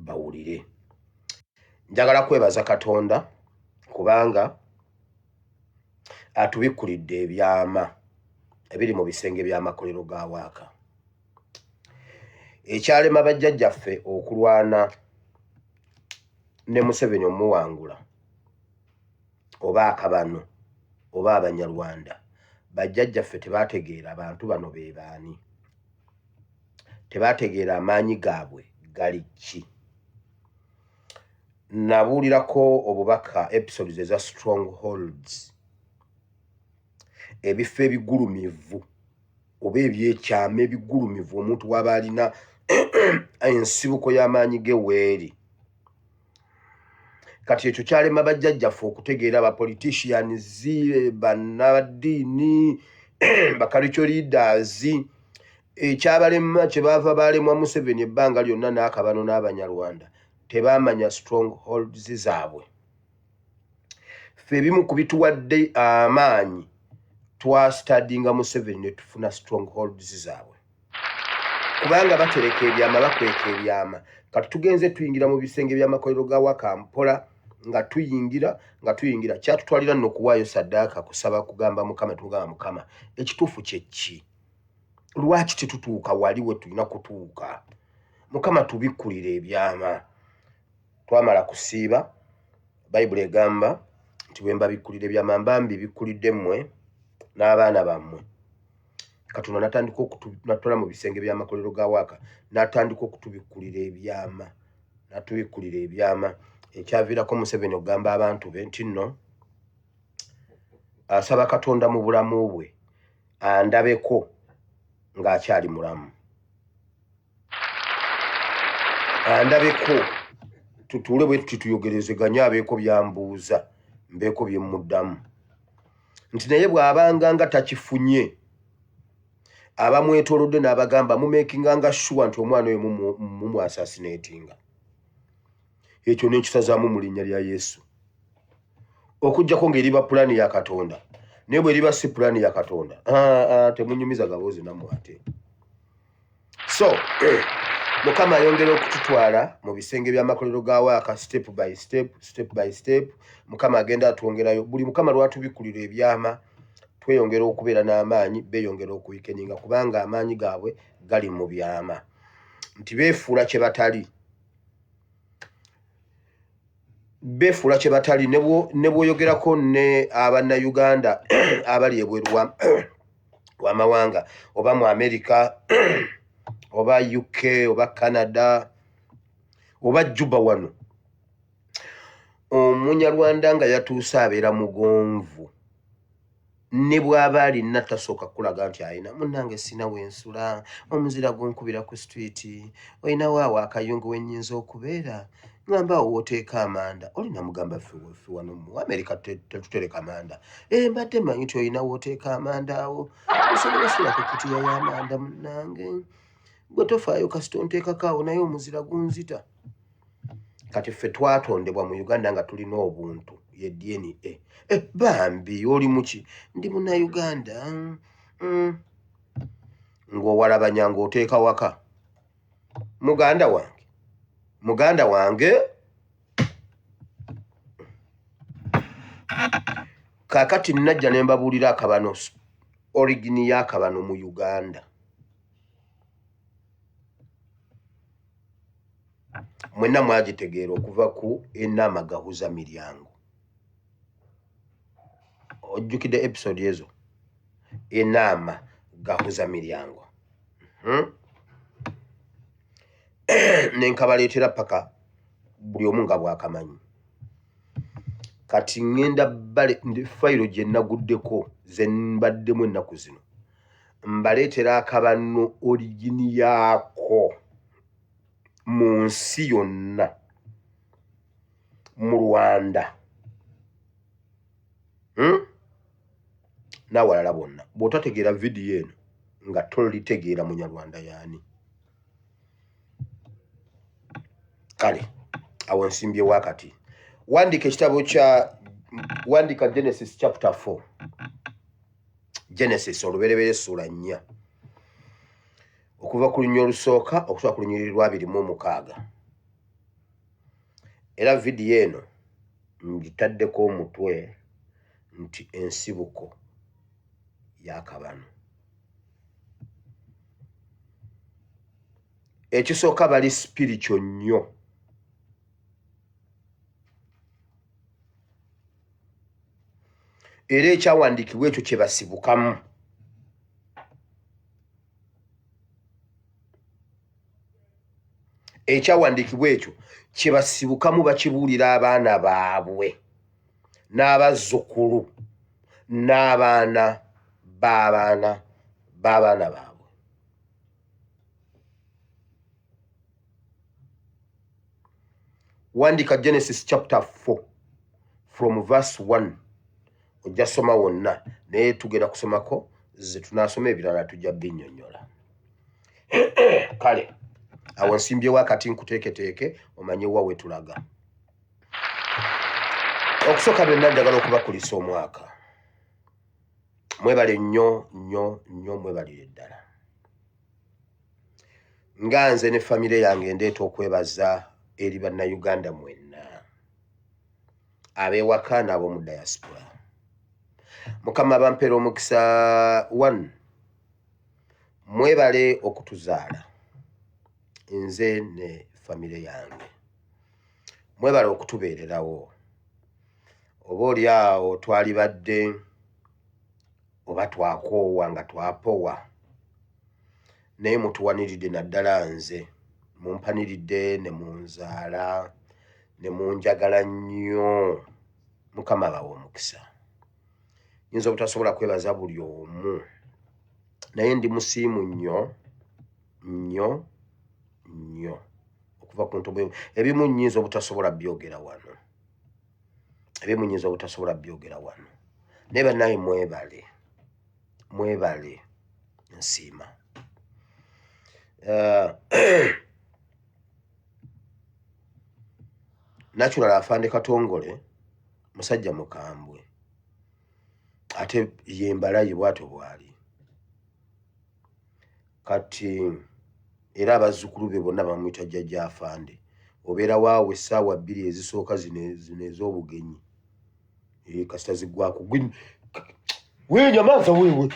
bawulire. Njagala kwebaza Katonda kubanga atubikkulidde ebyama ebiri mu bisenge by'amakolero ga Waaka. Ekyalema bajjajjaffe okulwana ne Museveni omuwangula oba akabano oba Abanyarwanda, bajjajjaffe tebategeera abantu bano be baani, tebategeera amaanyi gaabwe gali ki. Nabuulirako obubaka episodes eza strongholds, ebifo ebigulumivu oba ebyekyama ebigulumivu omuntu waba alina ensibuko y'amaanyi ge weeri. Kati ekyo kyalema bajjajjaffe okutegeera abapoliticians, bannaddiini, bacultural leaders, ekyabalema kyebaava balemwa Museveni ebbanga lyonna n'akabano n'Abanyarwanda, tebamanya strongholds zaabwe. Ffe ebimu ku bituwadde amaanyi twastadinga Museveni ne tufuna strongholds zaabwe, kubanga batereka ebyama, bakweka ebyama. Kati tugenze tuyingira mu bisenge by'amakolero ga Waaka mpola nga tuyingira kyatutwalira nno okuwaayo saddaaka kusaba kugamba Mukama, tugamba Mukama ekituufu kye ki? Lwaki tetutuuka wali we tulina kutuuka? Mukama tubikkulire ebyama. Twamala kusiiba, Bayibuli egamba nti bwe mbabikkulira ebyama mba mbibikkulidde mmwe n'abaana bammwe. Katonda natandika okututwala mu bisenge by'amakolero ga Waaka, natandika okutubikkulira ebyama, natubikkulira ebyama. Ekyaviirako Museveni okugamba abantu be nti nno asaba Katonda mu bulamu bwe andabeko ng'akyali mulamu, andabeko tutuule bwe tuti tuyogerezeganye, abeeko byambuuza mbeeko bye muddamu, nti naye bw'abanga nga takifunye abamwetoolodde n'abagamba mumekinganga sure nti omwana oyo mumu assassinatinga. Ekyo n'ekisazaamu mu linnya lya Yesu, okuggyako ng'eriba pulaani ya Katonda. Naye bw'eriba si pulaani ya Katonda, temunyumiza gaboozi nammwe ate. So Mukama ayongera okututwala mu bisenge by'amakolero ga Waaka step by step. Mukama agenda atwongerayo. Buli Mukama lwatubikkulira ebyama tweyongera okubeera n'amaanyi, beeyongera okuwikeninga kubanga amaanyi gaabwe gali mu byama, nti beefuula kye batali. Beefuula kye batali. Ne bw'oyogerako ne Abannayuganda abali ebweru w'amawanga oba mu America oba UK oba Canada oba Juba wano, Omunyarwanda nga yatuuse abeera mugonvu. Ne bw'aba alina tasooka kulaga nti ayina munnange sina wensula, omuzira gunkubira ku street, olinawo awo akayungu wennyinza okubeera, ngamba awo wooteeka amanda. Olina mugamba ffe wano mu America tetutereka amanda. Mbadde manyi nti olina wooteeka amanda awo, osobola osula ku kutiya y'amanda munnange, gwe tofaayo kasita onteekako awo, naye omuzira gunzita. Kati ffe twatondebwa mu Uganda nga tulina obuntu, ye DNA. Bambi oli muki? Ndi Munnayuganda. Ng'owalabanya ng'oteeka waka. Muganda wange. Kaakati najja ne mbabuulira akabano, origini y'akabano mu Uganda. Mwenna mwagitegeera okuva ku Ennaama Gahuza Miryango. Ojjukidde episode ezo? Ennaama Gahuza Miryango. Nenkabaleetera paka buli omu nga bw'akamanyi. Kati ngenda fayiro gye naguddeko ze mbaddemu ennaku zino, mbaleetera akabano origini yaako mu nsi yonna, mu Rwanda n'awalala bonna. Bw'otategeera vidiyo eno nga tolitegeera Munyarwanda y'ani. Kale awo nsimbye wakati. Wandika ekitabo wandika Genesis chapter 4. Genesis olubereberye essula 4. Okuva ku lunywa olusooka okutuuka ku lunyiriri lwa 26. era video eno ngitaddeko omutwe nti ensibuko yakabano. Ekisooka bali spiritual nnyo. Era ekyawandiikibwa ekyo kye basibukamu. Ekyawandiikibwa ekyo kye basibukamu bakibuulira abaana baabwe n'abazzukulu n'abaana b'abaana baabwe. Wandika Genesis chapter 4 from verse 1 ojja soma wonna, naye tugenda kusomako ze tunasoma ebirala tujja binnyonnyola. Kale awo nsimbyewo akati nkuteeketeeke omanye wa we tulaga. Okusooka byonna njagala okubakulisa omwaka. Mwebale nnyo nnyo nnyo, mwebalire ddala. Nga nze ne famire yange ndeeta okwebaza eri bannayuganda mwenna, ab'ewaka n'ab'omu diaspora. Mukama bampeera omukisa 1, mwebale okutuzaala nze ne famire yange. Mwebale okutubeererawo. Oba oli awo twali badde oba twakoowa nga twapowa, naye mutuwaniridde naddala nze. Mumpaniridde ne munzaala ne munjagala nnyo. Mukama bawe omukisa. Nyinza obutasobola kwebaza buli omu, naye ndi musiimu nnyo nnyo nnyo okuva ku ntobo. Ebimu nnyinza obutasobola byogera wano, ebimu nnyinza obutasobola byogera wano, naye bannaye mwebale, mwebale nsiima. Natural Afande Katongole musajja mukambwe, ate yembalayi bwato bwali. Kati era abazzukulu be bonna bamuyita Jjajja Afande. Obeera waawe essaawa 2 ezisooka zino ez'obugenyi. Kasita ziggwako wenyamaza wewe.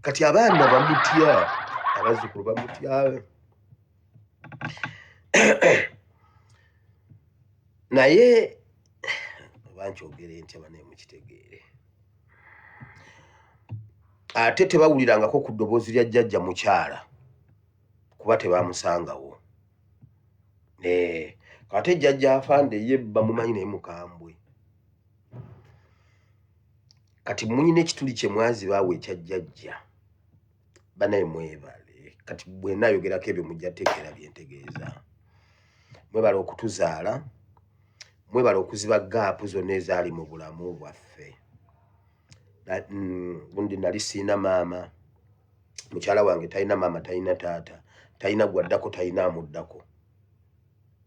Kati abaana bamutya, abazzukulu bamutya. Naye bankyogere ntya bane mukitegeere. Ate tebawulirangako ku ddoboozi lya jjajja mukyala kuba tebamusangawo. Kate Jjajja Afande ye bamumanyi naye mukambwe. Kati muyina ekituli kye mwazibaawo ekya jjajja. Banaye mwebale. Kati bwe naayogerako ebyo mujja tegeera bye ntegeeza. Mwebale okutuzaala, mwebale okuziba gaapu zonna ezaali mu bulamu bwaffe. Gundi nali siina maama, mukyala wange talina maama, talina taata, talina gwaddako, talina amuddako.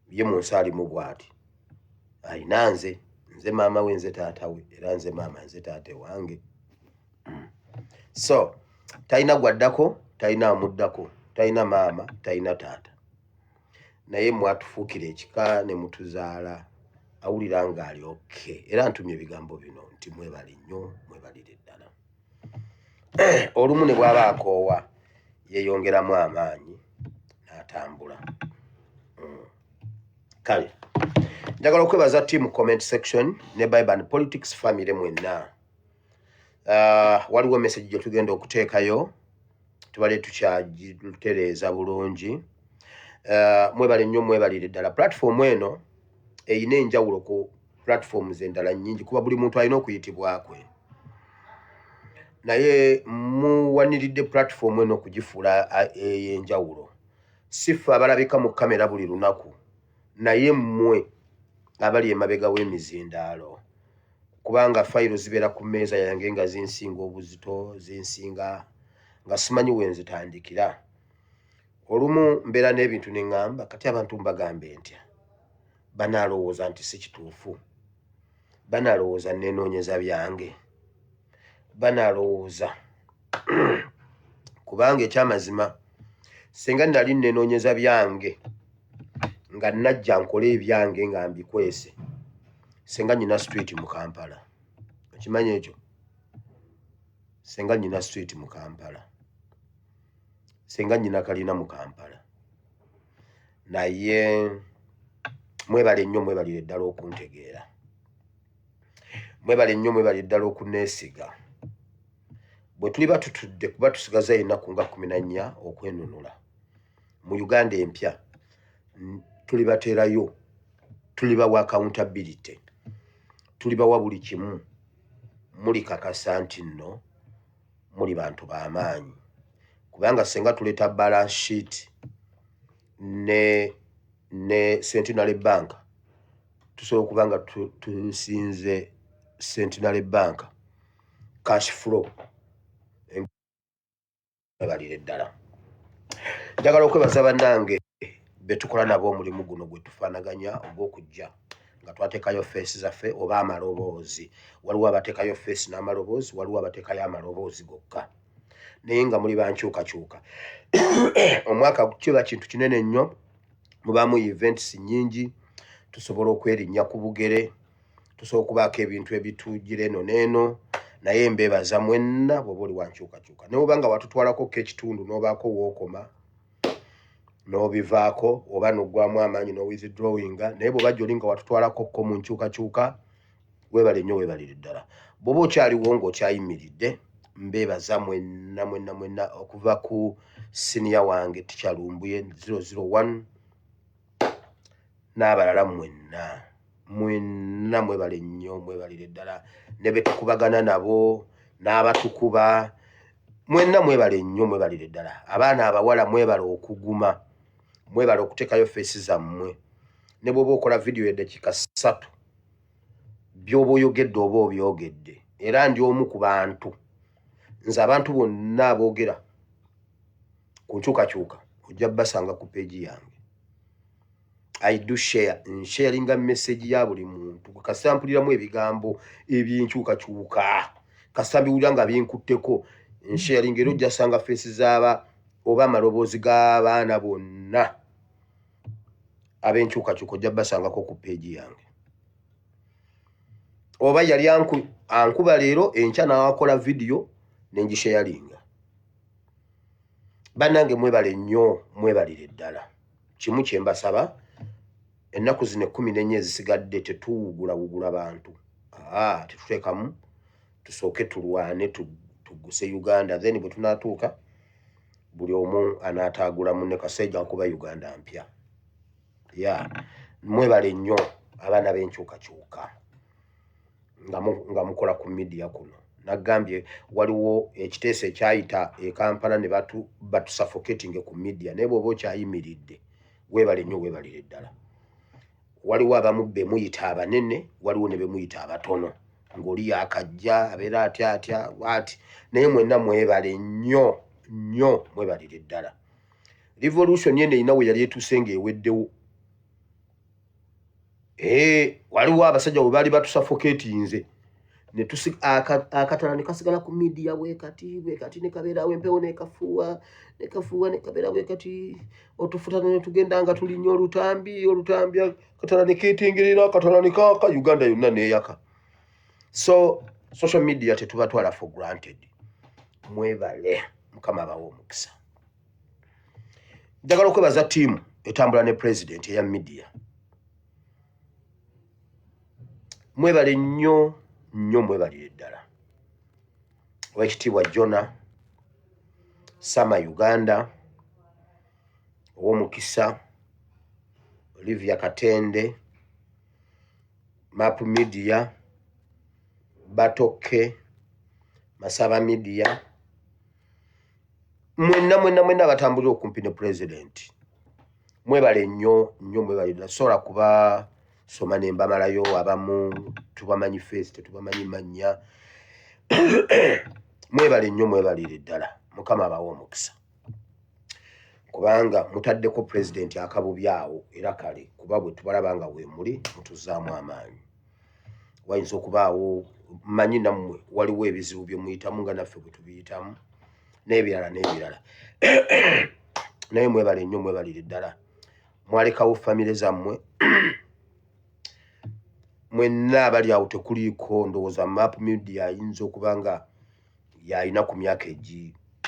Ye mu nsi alimu bw'ati. Alina nze maama we, nze taata we, era nze maama nze taate wange. So talina gwaddako, talina amuddako, talina maama, talina taata. Naye mwatufuukira ekika ne mutuzaala, awulira ng'ali okay. Era ntumye ebigambo bino nti mwebale nnyo, mwebalire ddala. Olumu ne bw'aba akoowa yeeyongeramu amaanyi n'atambula. Kale njagala okwebaza team comment section ne Bible and Politics family mwenna. Waliwo message gye tugenda okuteekayo, tubale tukyagitereeza bulungi. Mwebale nnyo, mwebalire ddala. Platform eno eyina enjawulo ku platforms endala nnyingi kuba buli muntu alina okuyitibwakwe. Naye muwaniridde platform eno okugifuula ey'enjawulo. Siffe abalabika mu kamera buli lunaku, naye mmwe abali emabega w'emizindaalo, kubanga fayiro zibeera ku mmeeza yange nga zinsinga obuzito, zinsinga nga simanyi we nzitandikira. Olumu mbeera n'ebintu ne ŋŋamba kati abantu mbagambe ntya. Banaalowooza nti si kituufu, banaalowooza nneenoonyeza byange, banaalowooza kubanga ekyamazima singa nali nneenoonyeza byange nga najja nkole ebyange nga mbikwese senga nyina street mu Kampala okimanyi ekyo senga nyina street mu Kampala senga nyina kalina mu Kampala naye mwebale nnyo mwebalire ddala okuntegeera mwebale nnyo mwebalire ddala okuneesiga bwe tuli batutudde kuba tusigaza ennaku nga 14 okwenunula mu Uganda empya tuli bateerayo tuli bawa accountability tuli bawa buli kimu muli kakasa nti nno muli bantu b'amaanyi kubanga senga tuleta balance sheet ne Centenary Bank tusobola okubanga tusinze Centenary Bank cash flow balire ddala njagala okwebaza bannange betukola nabo omulimu guno gwe tufaanaganya ogw'okujja nga twateekayo feesi zaffe oba amaloboozi waliwo abateekayo feesi n'amaloboozi waliwo abateekayo amaloboozi gokka naye nga muli bankyukakyuka omwaka kiba kintu kinene nnyo mubaamu events nnyingi tusobola okwerinnya ku bugere tusobola okubaako ebintu ebituugira eno n'eno naye mbeebaza mwenna bw'oba oli wankyukakyuka naye obanga watutwalako ekitundu n'obaako wookoma n'obivaako oba n'oggwamu amaanyi n'owithdrawinga naye bw'oba gy'oli nga watutwalako ko mu nkyukakyuka weebale nnyo weebalire ddala bw'oba okyaliwo ng'okyayimiridde mbeebaza mwenna okuva ku siniya wange tikyalumbuye 001 n'abalala mwenna mwebale nnyo mwebalire ddala ne betukubagana nabo n'abatukuba mwenna mwebale nnyo mwebalire ddala abaana abawala mwebale okuguma mwebale okuteekayo feesi zammwe ne bw'oba okola vidiyo eddakiika 3 by'oba oyogedde oba obyogedde era ndi omu ku bantu nze abantu bonna aboogera ku nkyukakyuka ojja basanga ku peegi yange I do share nsharinga message ya buli muntu kasita mpuliramu ebigambo eby'enkyukakyuka kasita mbiwulira nga binkutteko nsharinga era ojja sanga feesi z'aba oba amaloboozi g'abaana bonna ab'enkyukakyuka ojja basangako ku peegi yange oba yali ankuba leero enkya n'akola vidiyo nengisharinga bannange mwebale nnyo mwebalire ddala kimu kye mbasaba ennaku zino 14 ezisigadde tetuwugulawugula bantu tetuteekamu tusooke tulwane tugguse Uganda then bwe tunaatuuka buli omu anaataagula munne Kasajja nkuba Uganda mpya mwebale nnyo abaana b'enkyukakyuka nga mukola ku media kuno nagambye waliwo ekiteeso ekyayita e Kampala ne batusuffocating ku media naye bw'oba okyayimiridde weebale nnyo weebalire ddala waliwo abamu be muyita abanene waliwo ne be muyita abatono ng'oli yakajja abeera atya bw'ati naye mwenna mwebale nnyo mwebalire ddala revolution yene erina we yali etuuse ng'eweddewo waliwo abasajja bwe baali batusuffocatinze ne akatala ne kasigala ku media bwe kati ne kabeerawo empewo nekafuuwa ne kabeera bwe kati otufuta ne tugenda nga tulinnya olutambi akatala ne keetengerera akatala ne kaaka Uganda yonna neeyaka so social media tetubatwala for granted mwebale mukama abawa omukisa njagala okwebaza ttiimu etambula ne president eya media mwebale nnyo mwebalire ddala Oweekitiibwa Jona Sama Uganda ow'omukisa Olivia Katende Map Media Batoke Masaba Media mwenna batambulira okumpi ne president mwebale nnyo mwebale ddala sobola kuba soma ne mbamalayo abamu tubamanyi face tetubamanyi mannya mwebale nnyo mwebalire ddala mukama abawa omukisa kubanga mutaddeko president akabubi awo era kale kuba bwe tubalaba nga we muli mutuzaamu amaanyi wayinza okubaawo manyi nammwe waliwo ebizibu bye muyitamu nga naffe bwe tubiyitamu n'ebirala naye mwebale nnyo mwebalire ddala mwalekawo famire zammwe mwenna abali awo tekuliiko ndowooza map media ayinza okuba nga yalina ku myaka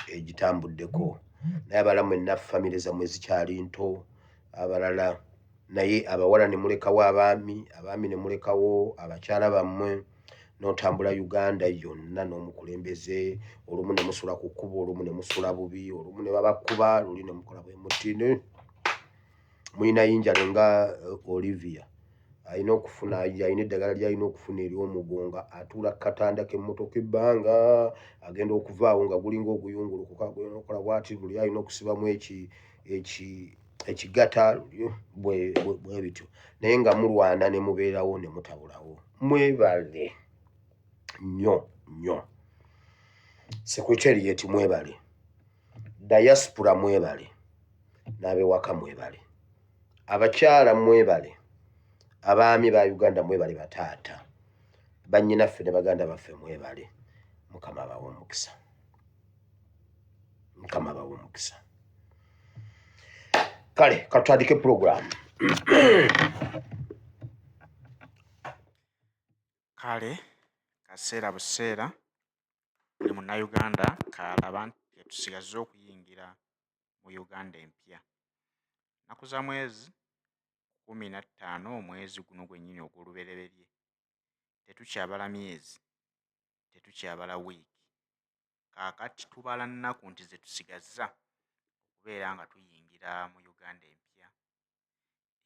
egitambuddeko naye abalala mwenna famire zammwe zikyali nto abalala naye abawala ne mulekawo abaami ne mulekawo abakyala bammwe n'otambula Uganda yonna n'omukulembeze olumu ne musula ku kkubo olumu ne musula bubi olumu ne babakuba luli ne mukola bwe muti mulina yinjalo nga Olivia alina eddagala lyalina okufuna ery'omugonga atuula katanda k'emmotoka ebbanga agenda okuvaawo nga gulinga oguyungulukuka okola bwati luli alina okusibamu ekigata bwe bityo naye nga mulwana ne mubeerawo ne mutabulawo. Mwebale nnyo Secretariat mwebale, diaspora mwebale, n'abewaka mwebale, abakyala mwebale, abaami ba Uganda mwebale, bataata bannyinaffe ne baganda baffe mwebale. Mukama abawe omukisa, Mukama abawe omukisa. Kale katandike program. Kale kaseera buseera buli munnayuganda kalaba nti tusigaze okuyingira mu Uganda empya. Nnaku za mwezi 15 omwezi guno gwennyini ogw'olubereberye. Tetukyabala myezi, tetukyabala wiiki. Kaakati tubala nnaku nti ze tusigazza okubeera nga tuyingira mu Uganda empya.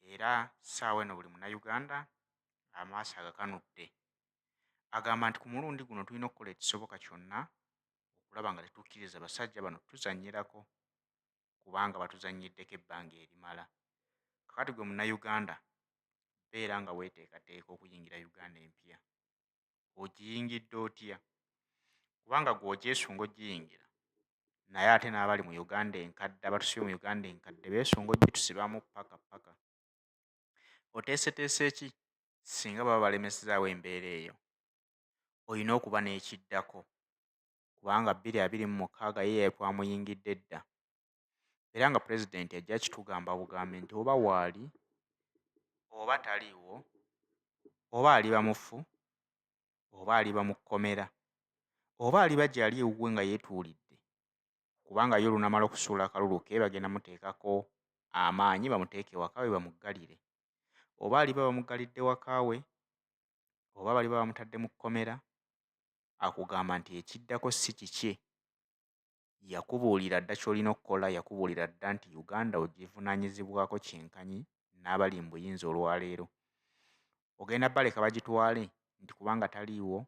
Era ssaawa eno buli munnayuganda amaaso agakanudde. Agamba nti ku mulundi guno tulina okukola ekisoboka kyonna okulaba nga tetukkiriza basajja bano tuzannyirako kubanga batuzannyiddeko ebbanga erimala. Kakati gwe munnayuganda beera nga weeteekateeka okuyingira Uganda empya. Ogiyingidde otya? Kubanga gw'ogyesunga ogiyingira naye ate n'abali mu Uganda enkadde abatusibye mu Uganda enkadde beesunga ogitusibamu paka. Oteeseteese ki singa baba balemesezaawo embeera eyo? Olina okuba n'ekiddako kubanga 2026 ye twamuyingidde dda. Era nga pulezidenti ajja kitugamba bugambe nti oba waali oba taliiwo oba aliba mufu oba aliba mu kkomera oba aliba gy'ali ewuwe nga yeetuulidde kubanga ye olunamala okusuula akalulu ke bagenda muteekako amaanyi bamuteeke waka we bamuggalire. Oba aliba bamuggalidde waka we oba baliba bamutadde mu kkomera, akugamba nti ekiddako si kikye. Yakubuulira dda ky'olina okukola, yakubuulira dda nti Uganda ogivunaanyizibwako kyenkanyi n'abali mu buyinza olwaleero. Ogenda baleka bagitwale nti kubanga taliiwo?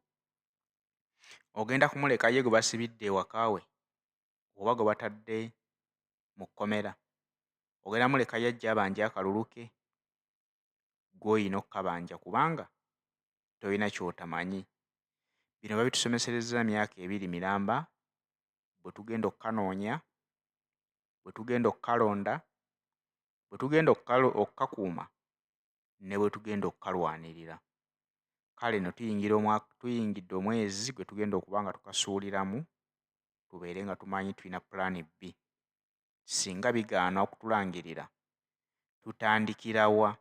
Ogenda kumuleka ye gwe basibidde ewaka we oba gwe batadde mu kkomera? Ogenda muleka ye ajja abanja akalulu ke? Gw'olina okukabanja kubanga tolina ky'otamanyi. Bino babitusomeserezza myaka 2 miramba, bwe tugenda okukanoonya, bwe tugenda okukalonda, bwe tugenda okukakuuma ne bwe tugenda okukalwanirira. Kale no tuyingidde omwezi gwe tugenda okuba nga tukasuuliramu tubeere nga tumanyi tulina pulaani B. Singa bigaana okutulangirira tutandikira wa?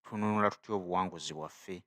Tununula tutya obuwanguzi bwaffe?